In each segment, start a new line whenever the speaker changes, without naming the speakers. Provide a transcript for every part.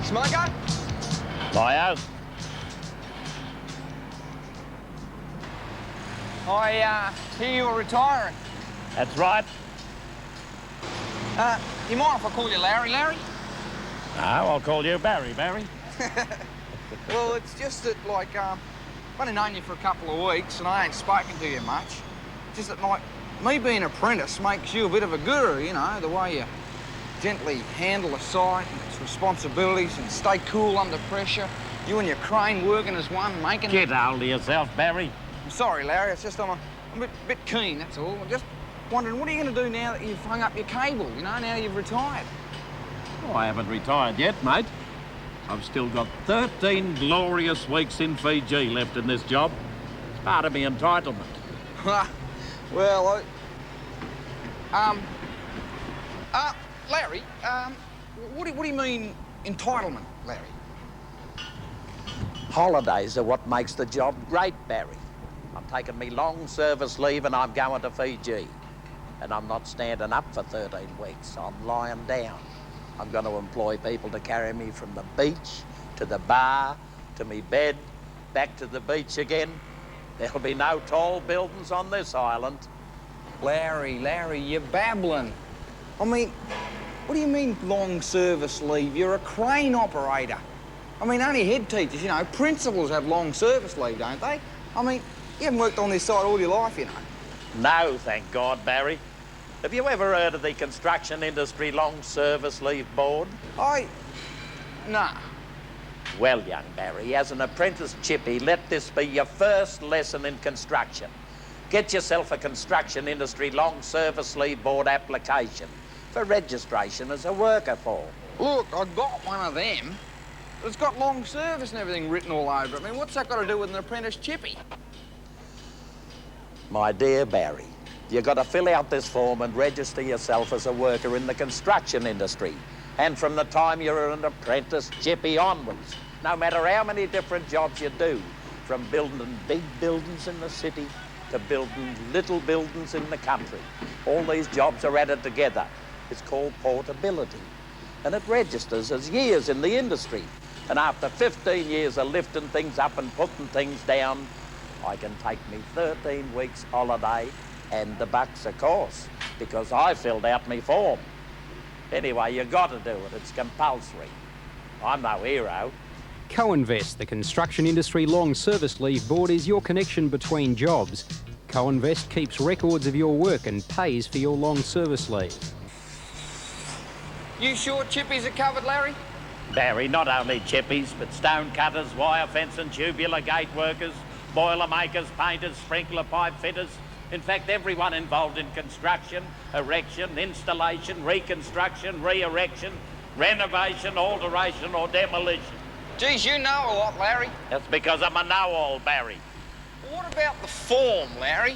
Smoko?
Lio?
I hear you're retiring.
That's right.
You mind if I call you Larry?
No, I'll call you Barry.
Well, it's just that, like, I've only known you for a couple of weeks and I ain't spoken to you much. Just that, like, me being an apprentice makes you a bit of a guru, you know, the way you gently handle a site and its responsibilities and stay cool under pressure. You and your crane working as one, making...
Get hold of yourself, Barry.
I'm sorry, Larry, it's just I'm a bit keen, that's all. I'm just wondering, what are you going to do now that you've hung up your cable, you know, now you've retired?
Oh, I haven't retired yet, mate. I've still got 13 glorious weeks in Fiji left in this job. It's part of my entitlement.
Well, Larry, what do you mean entitlement, Larry?
Holidays are what makes the job great, Barry. I'm taking me long service leave and I'm going to Fiji. And I'm not standing up for 13 weeks. I'm lying down. I'm going to employ people to carry me from the beach to the bar to me bed, back to the beach again. There'll be no tall buildings on this island.
Larry, you're babbling. I mean, what do you mean long service leave? You're a crane operator. I mean, only head teachers, you know, principals have long service leave, don't they? I mean, you haven't worked on this site all your life, you know.
No, thank God, Barry. Have you ever heard of the Construction Industry Long Service Leave Board?
Nah.
Well, young Barry, as an apprentice chippy, let this be your first lesson in construction. Get yourself a Construction Industry Long Service Leave Board application for registration as a worker form.
Look, I got one of them. It's got long service and everything written all over it. I mean, what's that got to do with an apprentice chippy?
My dear Barry, you've got to fill out this form and register yourself as a worker in the construction industry. And from the time you're an apprentice chippy onwards, no matter how many different jobs you do, from building big buildings in the city to building little buildings in the country, all these jobs are added together. It's called portability. And it registers as years in the industry. And after 15 years of lifting things up and putting things down, I can take me 13 weeks holiday and the bucks, of course, because I filled out my form. Anyway, you got to do it. It's compulsory. I'm no hero.
CoINVEST, the Construction Industry Long Service Leave Board, is your connection between jobs. CoINVEST keeps records of your work and pays for your long service leave.
You sure chippies are covered, Larry?
Barry, not only chippies, but stone cutters, wire fence and tubular gate workers, boiler makers, painters, sprinkler pipe fitters. In fact, everyone involved in construction, erection, installation, reconstruction, re-erection, renovation, alteration or demolition.
Geez, you know a lot, Larry.
That's because I'm a know-all, Barry.
What about the form, Larry?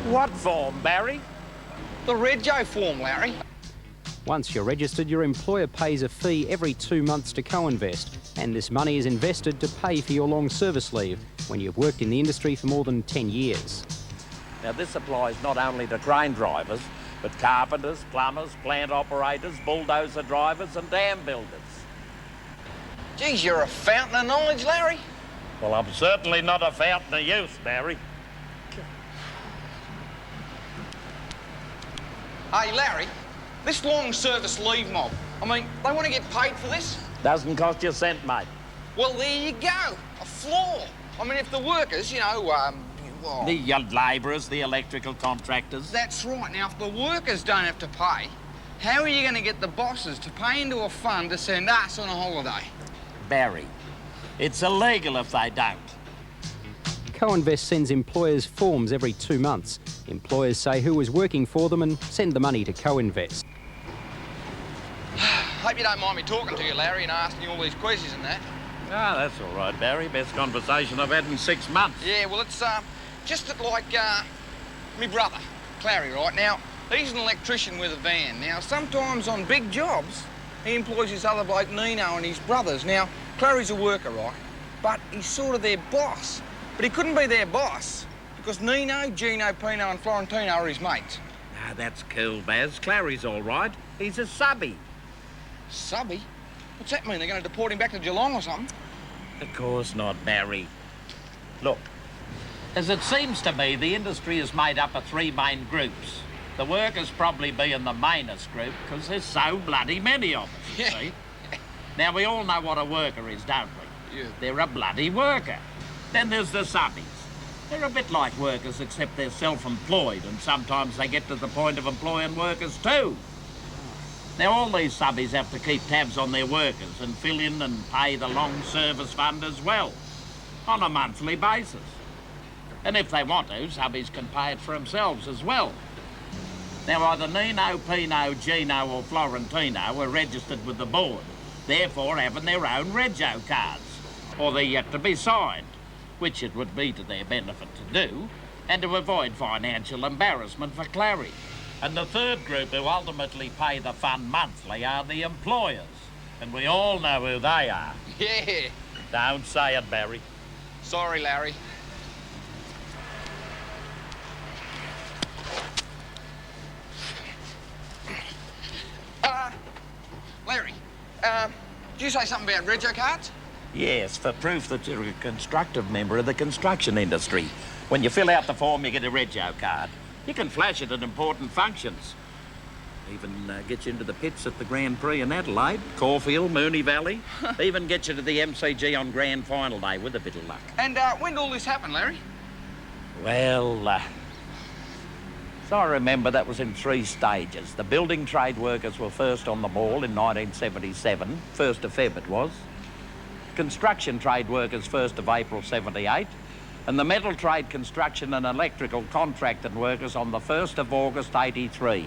What form, Barry?
The rego form, Larry.
Once you're registered, your employer pays a fee every 2 months to CoINVEST, and this money is invested to pay for your long service leave when you've worked in the industry for more than 10 years.
Now, this applies not only to crane drivers, but carpenters, plumbers, plant operators, bulldozer drivers and dam builders.
Geez, you're a fountain of knowledge, Larry.
Well, I'm certainly not a fountain of youth, Barry.
Hey, Larry, this long service leave mob, I mean, they want to get paid for this?
Doesn't cost you a cent, mate.
Well, there you go, a floor. I mean, if the workers, you know, Whoa.
The labourers, the electrical contractors.
That's right. Now, if the workers don't have to pay, how are you going to get the bosses to pay into a fund to send us on a holiday?
Barry, it's illegal if they don't.
CoINVEST sends employers forms every 2 months. Employers say who is working for them and send the money to CoINVEST.
Hope you don't mind me talking to you, Larry, and asking you all these questions and that.
Ah, that's all right, Barry. Best conversation I've had in 6 months.
Yeah, well, it's just that, like, me brother, Clary, right? Now, he's an electrician with a van. Now, sometimes on big jobs, he employs his other bloke, Nino, and his brothers. Now, Clary's a worker, right? But he's sort of their boss. But he couldn't be their boss because Nino, Gino, Pino and Florentino are his mates.
Ah, that's cool, Baz. Clary's all right. He's a subby.
Subby? What's that mean? They're going to deport him back to Geelong or something?
Of course not, Barry. Look, as it seems to me, the industry is made up of 3 main groups. The workers probably being the mainest group because there's so bloody many of us, you
Yeah.
see. Now, we all know what a worker is, don't we?
Yeah.
They're a bloody worker. Then there's the subbies. They're a bit like workers, except they're self-employed, and sometimes they get to the point of employing workers too. Now, all these subbies have to keep tabs on their workers and fill in and pay the long service fund as well, on a monthly basis. And if they want to, subbies can pay it for themselves as well. Now, either Nino, Pino, Gino or Florentino are registered with the board, therefore having their own rego cards, or they're yet to be signed, which it would be to their benefit to do, and to avoid financial embarrassment for Clary. And the third group who ultimately pay the fund monthly are the employers, and we all know who they are.
Yeah.
Don't say it, Barry.
Sorry, Larry. Larry, did you say something about rego cards?
Yes, for proof that you're a constructive member of the construction industry. When you fill out the form, you get a rego card. You can flash it at important functions. Even get you into the pits at the Grand Prix in Adelaide, Caulfield, Moonee Valley. Even get you to the MCG on Grand Final Day with a bit of luck.
And when did all this happen, Larry?
Well, so I remember that was in 3 stages. The building trade workers were first on the ball in 1977, 1st of Feb it was. Construction trade workers 1st of April 78, and the metal trade, construction and electrical contracted workers on the 1st of August 83.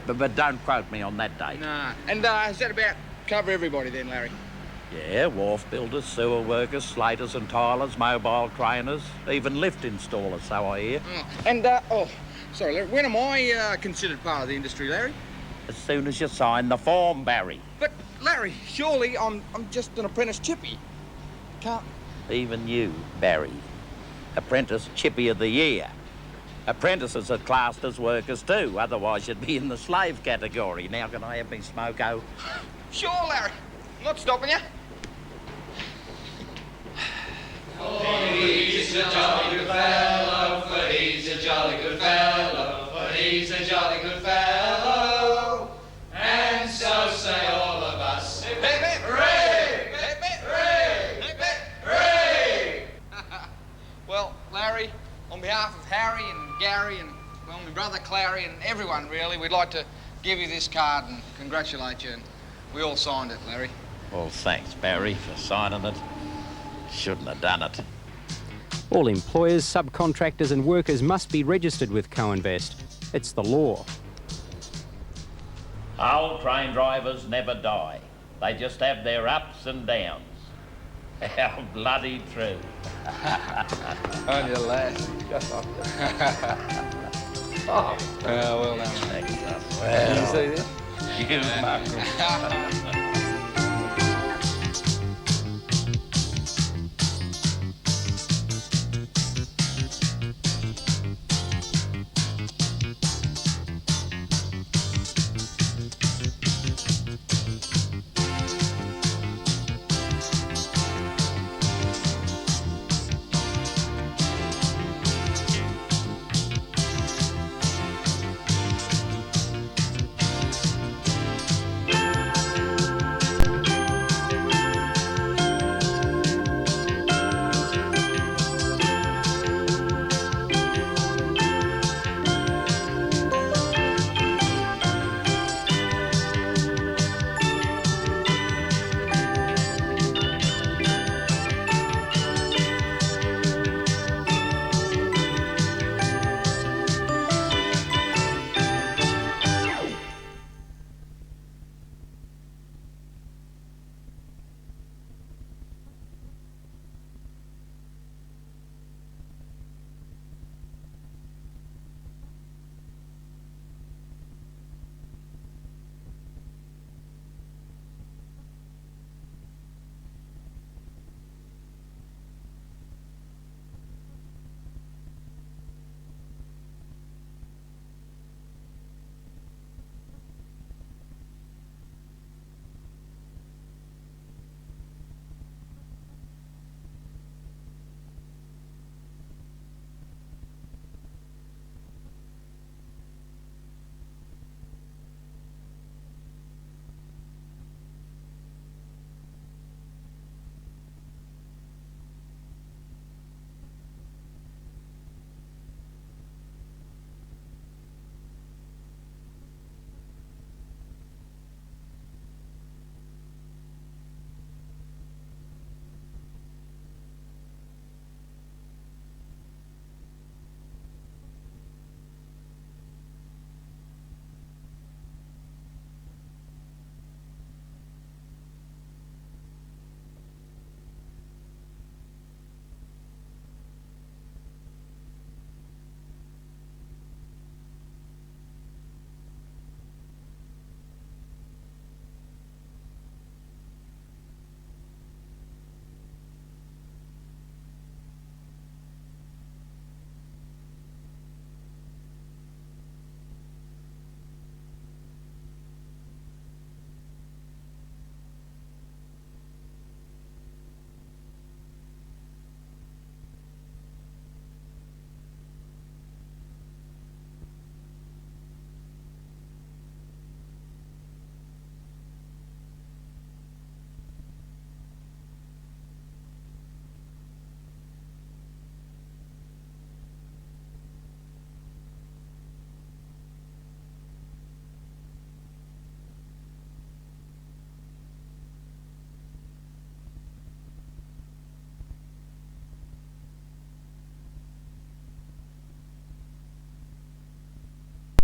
But don't quote me on that date.
Nah. And does that about cover everybody then, Larry?
Yeah, wharf builders, sewer workers, slaters and tilers, mobile craners, even lift installers, so I hear.
And, sorry, Larry, when am I considered part of the industry, Larry?
As soon as you sign the form, Barry.
But, Larry, surely I'm just an apprentice chippy. Can't...
Even you, Barry. Apprentice Chippy of the Year. Apprentices are classed as workers too, otherwise you'd be in the slave category. Now can I have me Smoko?
Sure, Larry. I'm not stopping you.
For he's a jolly good fellow, for he's a jolly good fellow, for he's a jolly good fellow. And so say all of us. Hip, hip, hip, hooray! Hip, hip, hooray! Hip, hip, hooray!
Well, Larry, on behalf of Harry and Gary and, well, my brother Clary and everyone, really, we'd like to give you this card and congratulate you. And we all signed it, Larry.
Well, thanks, Barry, for signing it. Shouldn't have done it.
All employers, subcontractors and workers must be registered with CoINVEST. It's the law.
Old train drivers never die. They just have their ups and downs. How bloody true.
On your last. Oh, well done.
Thanks,
Did you see this?
You muckle.